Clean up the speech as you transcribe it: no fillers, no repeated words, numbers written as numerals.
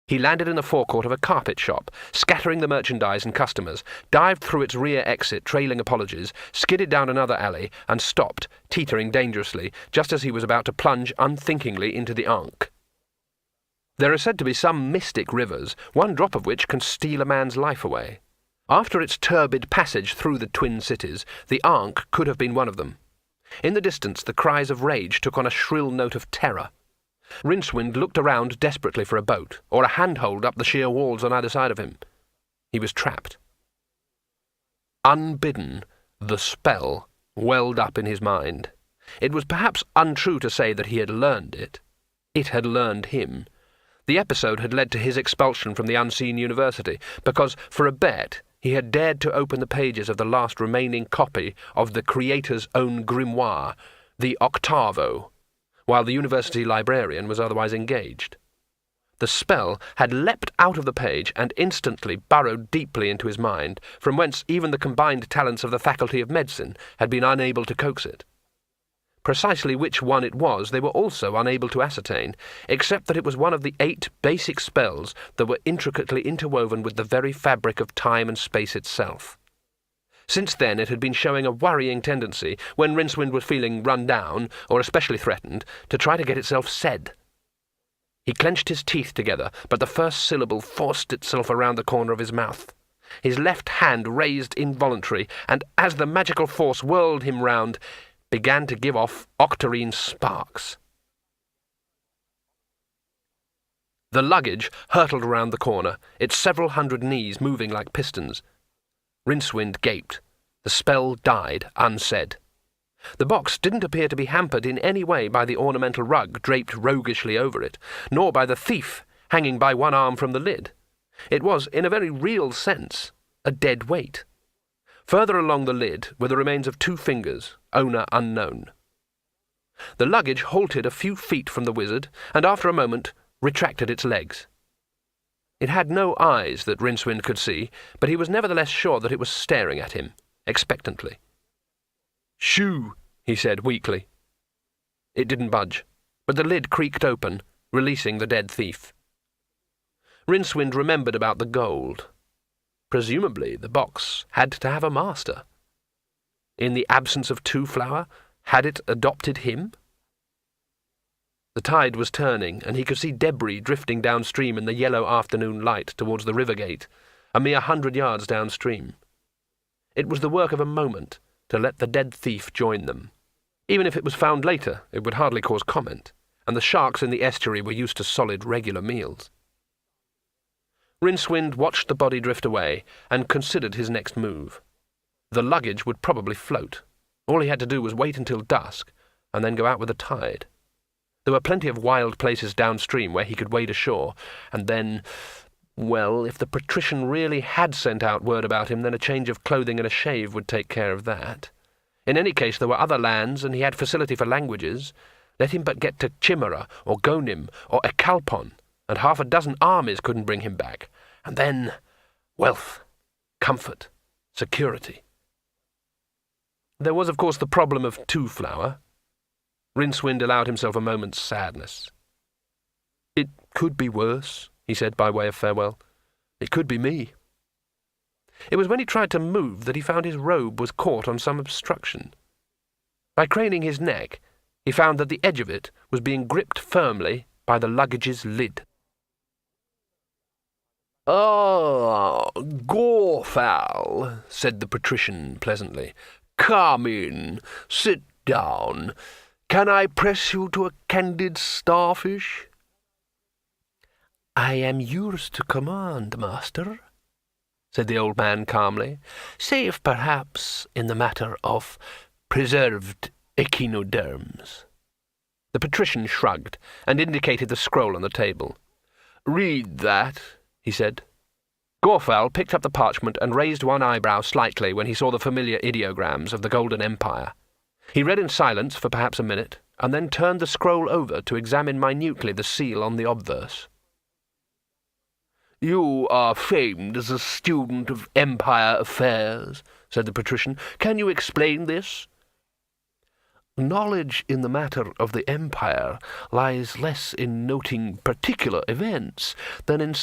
He landed in the forecourt of a carpet shop, scattering the merchandise and customers, dived through its rear exit, trailing apologies, skidded down another alley, and stopped, teetering dangerously, just as he was about to plunge unthinkingly into the Ankh. There are said to be some mystic rivers, one drop of which can steal a man's life away. After its turbid passage through the twin cities, the Ankh could have been one of them. In the distance, the cries of rage took on a shrill note of terror. Rincewind looked around desperately for a boat, or a handhold up the sheer walls on either side of him. He was trapped. Unbidden, the spell welled up in his mind. It was perhaps untrue to say that he had learned it. It had learned him. The episode had led to his expulsion from the Unseen University, because, for a bet, he had dared to open the pages of the last remaining copy of the Creator's own grimoire, the Octavo, while the university librarian was otherwise engaged. The spell had leapt out of the page and instantly burrowed deeply into his mind, from whence even the combined talents of the Faculty of Medicine had been unable to coax it. Precisely which one it was they were also unable to ascertain, except that it was one of the 8 basic spells that were intricately interwoven with the very fabric of time and space itself. Since then it had been showing a worrying tendency, when Rincewind was feeling run down, or especially threatened, to try to get itself said. He clenched his teeth together, but the first syllable forced itself around the corner of his mouth. His left hand raised involuntary, and as the magical force whirled him round, began to give off octarine sparks. The luggage hurtled around the corner, its several hundred knees moving like pistons. Rincewind gaped. The spell died unsaid. The box didn't appear to be hampered in any way by the ornamental rug draped roguishly over it, nor by the thief hanging by one arm from the lid. It was, in a very real sense, a dead weight. Further along the lid were the remains of 2 fingers, owner unknown. The luggage halted a few feet from the wizard, and after a moment retracted its legs. It had no eyes that Rincewind could see, but he was nevertheless sure that it was staring at him, expectantly. "Shoo," he said weakly. It didn't budge, but the lid creaked open, releasing the dead thief. Rincewind remembered about the gold. Presumably the box had to have a master. In the absence of Two-Flower, had it adopted him? The tide was turning, and he could see debris drifting downstream in the yellow afternoon light towards the river gate, a mere 100 yards downstream. It was the work of a moment to let the dead thief join them. Even if it was found later, it would hardly cause comment, and the sharks in the estuary were used to solid, regular meals. Rincewind watched the body drift away, and considered his next move. The luggage would probably float. All he had to do was wait until dusk, and then go out with the tide. There were plenty of wild places downstream where he could wade ashore, and then, well, if the patrician really had sent out word about him, then a change of clothing and a shave would take care of that. In any case, there were other lands, and he had facility for languages. Let him but get to Chimera, or Gonim, or Ekalpon, and 6 armies couldn't bring him back. And then, wealth, comfort, security. There was, of course, the problem of Two-Flower. Rincewind allowed himself a moment's sadness. "It could be worse," he said by way of farewell. "It could be me." It was when he tried to move that he found his robe was caught on some obstruction. By craning his neck, he found that the edge of it was being gripped firmly by the luggage's lid. "Ah, Gorfal," said the patrician pleasantly. "Come in, sit down. Can I press you to a candid starfish?" "I am yours to command, master," said the old man calmly, "save perhaps in the matter of preserved echinoderms." The patrician shrugged, and indicated the scroll on the table. "Read that," he said. Gorfal picked up the parchment and raised one eyebrow slightly when he saw the familiar ideograms of the Golden Empire. He read in silence for perhaps a minute, and then turned the scroll over to examine minutely the seal on the obverse. "You are famed as a student of Empire affairs," said the patrician. "Can you explain this?" Knowledge in the matter of the Empire lies less in noting particular events than in